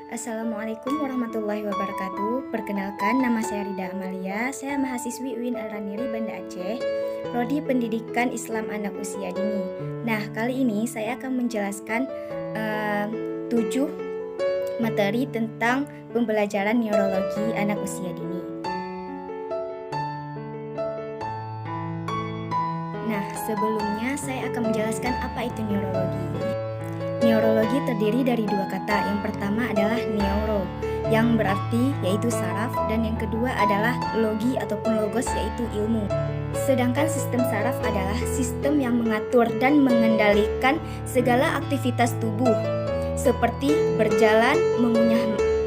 Assalamualaikum warahmatullahi wabarakatuh. Perkenalkan, nama saya Rida Amalia. Saya mahasiswi UIN Al-Raniri, Banda Aceh, Prodi Pendidikan Islam Anak Usia Dini. Nah, kali ini saya akan menjelaskan 7 materi tentang pembelajaran neurologi anak usia dini. Nah, sebelumnya saya akan menjelaskan apa itu neurologi. Neurologi terdiri dari 2 kata. Yang pertama adalah neuro, yang berarti yaitu saraf, dan yang kedua adalah logi ataupun logos, yaitu ilmu. Sedangkan sistem saraf adalah sistem yang mengatur dan mengendalikan segala aktivitas tubuh, seperti berjalan, mengunyah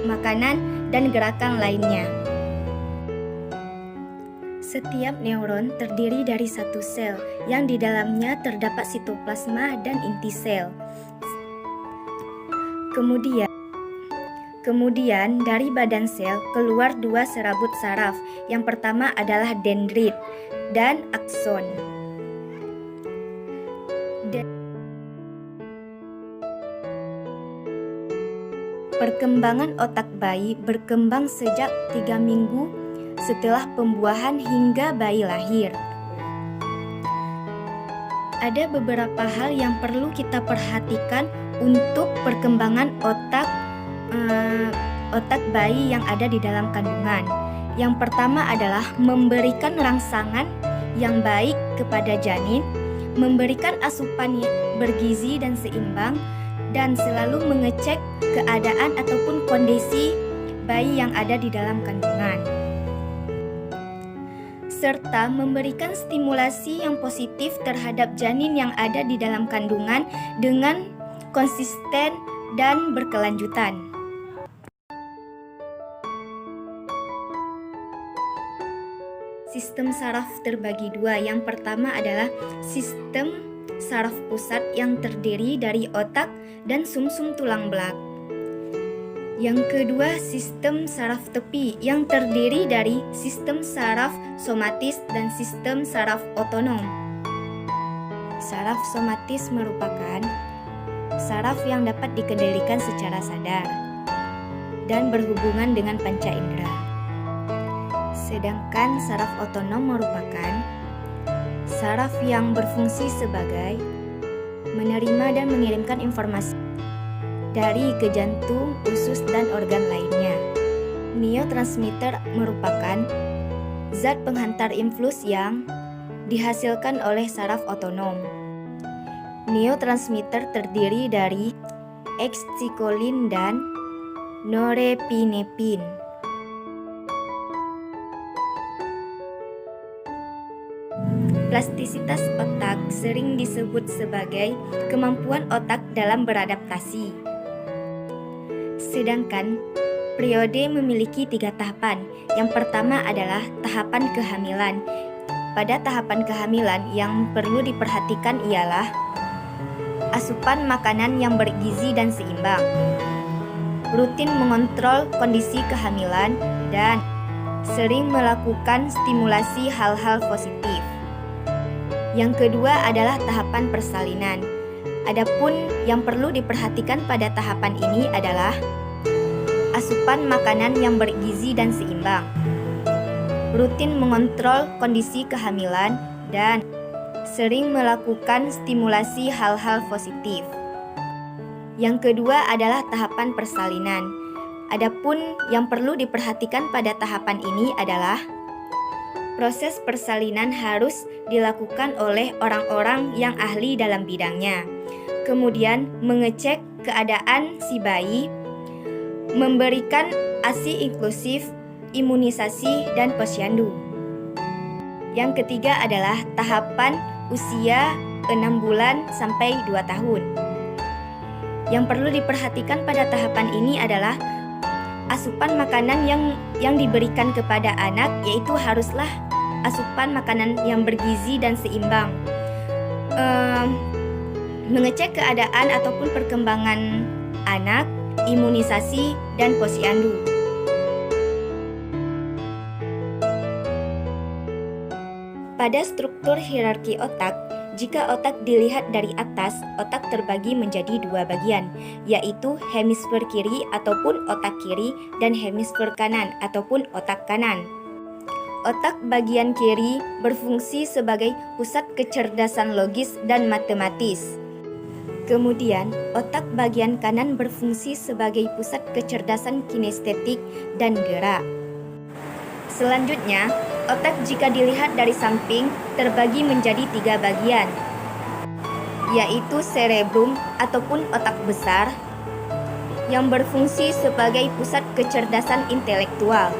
makanan, dan gerakan lainnya. Setiap neuron terdiri dari satu sel, yang di dalamnya terdapat sitoplasma dan inti sel. Kemudian dari badan sel keluar 2 serabut saraf. Yang pertama adalah dendrit dan akson. Perkembangan otak bayi berkembang sejak 3 minggu setelah pembuahan hingga bayi lahir. Ada beberapa hal yang perlu kita perhatikan untuk perkembangan otak bayi yang ada di dalam kandungan. Yang pertama adalah memberikan rangsangan yang baik kepada janin, memberikan asupan bergizi dan seimbang, dan selalu mengecek keadaan ataupun kondisi bayi yang ada di dalam kandungan, serta memberikan stimulasi yang positif terhadap janin yang ada di dalam kandungan dengan konsisten dan berkelanjutan. Sistem saraf terbagi 2. Yang pertama adalah sistem saraf pusat yang terdiri dari otak dan sumsum tulang belak. Yang kedua, sistem saraf tepi yang terdiri dari sistem saraf somatis dan sistem saraf otonom. Saraf somatis merupakan saraf yang dapat dikendalikan secara sadar dan berhubungan dengan panca indera. Sedangkan saraf otonom merupakan saraf yang berfungsi sebagai menerima dan mengirimkan informasi dari ke jantung, usus, dan organ lainnya. Neurotransmitter merupakan zat penghantar impuls yang dihasilkan oleh saraf otonom. Neurotransmitter terdiri dari acetylcholine dan norepinephrine. Plastisitas otak sering disebut sebagai kemampuan otak dalam beradaptasi. Sedangkan periode memiliki 3 tahapan. Yang pertama adalah tahapan kehamilan. Pada tahapan kehamilan yang perlu diperhatikan ialah asupan makanan yang bergizi dan seimbang, rutin mengontrol kondisi kehamilan, dan sering melakukan stimulasi hal-hal positif. Yang kedua adalah tahapan persalinan. Adapun yang perlu diperhatikan pada tahapan ini adalah asupan makanan yang bergizi dan seimbang, rutin mengontrol kondisi kehamilan, dan sering melakukan stimulasi hal-hal positif. Yang kedua adalah tahapan persalinan. Adapun yang perlu diperhatikan pada tahapan ini adalah proses persalinan harus dilakukan oleh orang-orang yang ahli dalam bidangnya. Kemudian mengecek keadaan si bayi, memberikan ASI inklusif, imunisasi, dan posyandu. Yang ketiga adalah tahapan usia 6 bulan sampai 2 tahun. Yang perlu diperhatikan pada tahapan ini adalah asupan makanan yang diberikan kepada anak, yaitu haruslah asupan makanan yang bergizi dan seimbang. Mengecek keadaan ataupun perkembangan anak, imunisasi, dan posyandu. Pada struktur hierarki otak, Jika otak dilihat dari atas, otak terbagi menjadi dua bagian, yaitu hemisfer kiri ataupun otak kiri dan hemisfer kanan ataupun otak kanan. Otak bagian kiri berfungsi sebagai pusat kecerdasan logis dan matematis. Kemudian, otak bagian kanan berfungsi sebagai pusat kecerdasan kinestetik dan gerak. Selanjutnya, otak jika dilihat dari samping terbagi menjadi tiga bagian, yaitu cerebrum ataupun otak besar yang berfungsi sebagai pusat kecerdasan intelektual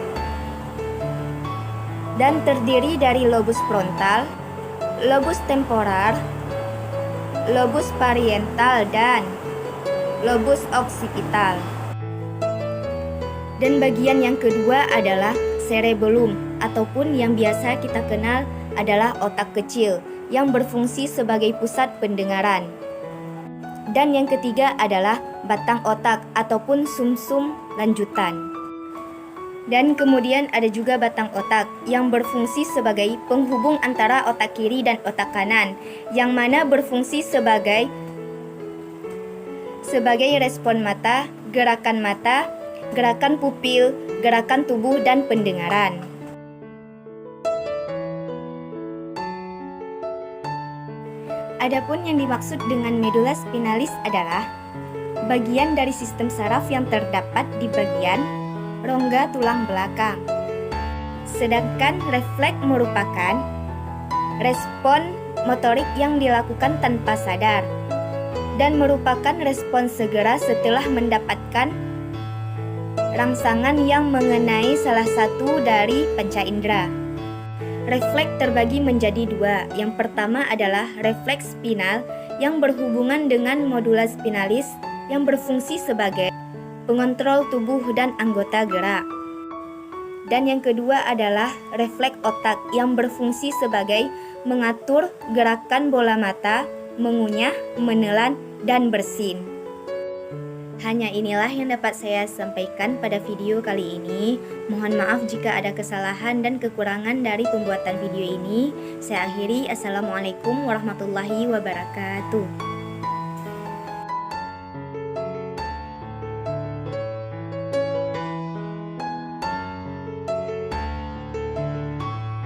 dan terdiri dari lobus frontal, lobus temporal, lobus parietal, dan lobus occipital. Dan bagian yang kedua adalah cerebellum ataupun yang biasa kita kenal adalah otak kecil yang berfungsi sebagai pusat pendengaran. Dan yang ketiga adalah batang otak ataupun sumsum lanjutan. Dan kemudian ada juga batang otak yang berfungsi sebagai penghubung antara otak kiri dan otak kanan, yang mana berfungsi sebagai respon mata, gerakan pupil, gerakan tubuh, dan pendengaran. Adapun yang dimaksud dengan medula spinalis adalah bagian dari sistem saraf yang terdapat di bagian rongga tulang belakang. Sedangkan refleks merupakan respon motorik yang dilakukan tanpa sadar dan merupakan respon segera setelah mendapatkan rangsangan yang mengenai salah satu dari panca indera. Refleks terbagi menjadi dua. Yang pertama adalah refleks spinal yang berhubungan dengan medula spinalis yang berfungsi sebagai pengontrol tubuh dan anggota gerak. Dan yang kedua adalah refleks otak yang berfungsi sebagai mengatur gerakan bola mata, mengunyah, menelan, dan bersin. Hanya inilah yang dapat saya sampaikan pada video kali ini. Mohon maaf jika ada kesalahan dan kekurangan dari pembuatan video ini. Saya akhiri. Assalamualaikum warahmatullahi wabarakatuh.